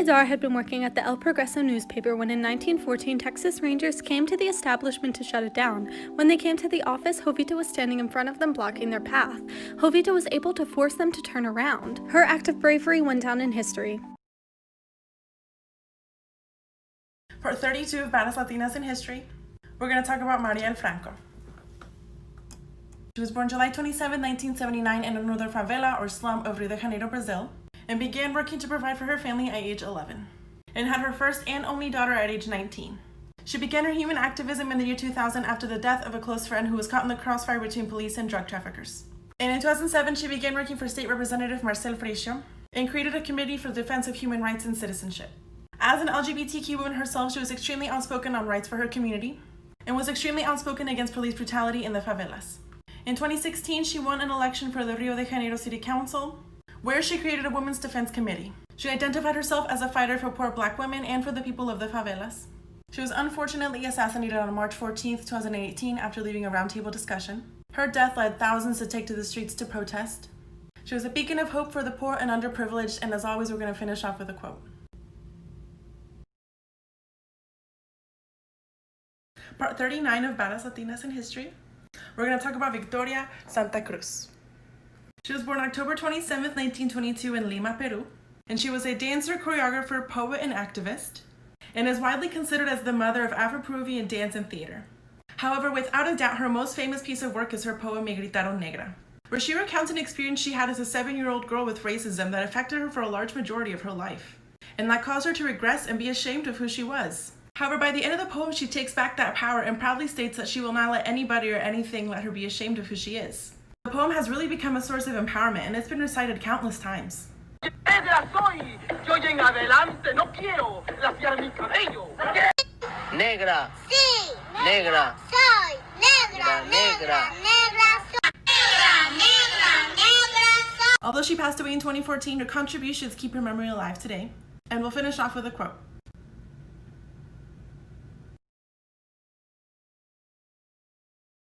Dar had been working at the El Progreso newspaper when in 1914 Texas Rangers came to the establishment to shut it down. When they came to the office, Jovita was standing in front of them blocking their path. Jovita was able to force them to turn around. Her act of bravery went down in history. Part 32 of Baddest Latinas in History, we're going to talk about Mariel Franco. She was born July 27, 1979 in another favela or slum of Rio de Janeiro, Brazil, and began working to provide for her family at age 11, and had her first and only daughter at age 19. She began her human activism in the year 2000 after the death of a close friend who was caught in the crossfire between police and drug traffickers. And in 2007, she began working for State Representative Marcel Freixo and created a committee for the defense of human rights and citizenship. As an LGBTQ woman herself, she was extremely outspoken on rights for her community and was extremely outspoken against police brutality in the favelas. In 2016, she won an election for the Rio de Janeiro City Council, where she created a Women's Defense Committee. She identified herself as a fighter for poor Black women and for the people of the favelas. She was unfortunately assassinated on March 14, 2018 after leaving a roundtable discussion. Her death led thousands to take to the streets to protest. She was a beacon of hope for the poor and underprivileged, and as always, we're going to finish off with a quote. Part 39 of Baddest Latinas in History, we're going to talk about Victoria Santa Cruz. She was born October 27, 1922 in Lima, Peru, and she was a dancer, choreographer, poet, and activist, and is widely considered as the mother of Afro-Peruvian dance and theater. However, without a doubt, her most famous piece of work is her poem Me Gritaron Negra, where she recounts an experience she had as a 7-year-old girl with racism that affected her for a large majority of her life, and that caused her to regress and be ashamed of who she was. However, by the end of the poem, she takes back that power and proudly states that she will not let anybody or anything let her be ashamed of who she is. The poem has really become a source of empowerment, and it's been recited countless times. Negra soy, yo en adelante no quiero laciar mi cabello. Negra. Sí. Negra. Soy. Negra. Negra. Negra soy. Negra soy. Although she passed away in 2014, her contributions keep her memory alive today. And we'll finish off with a quote.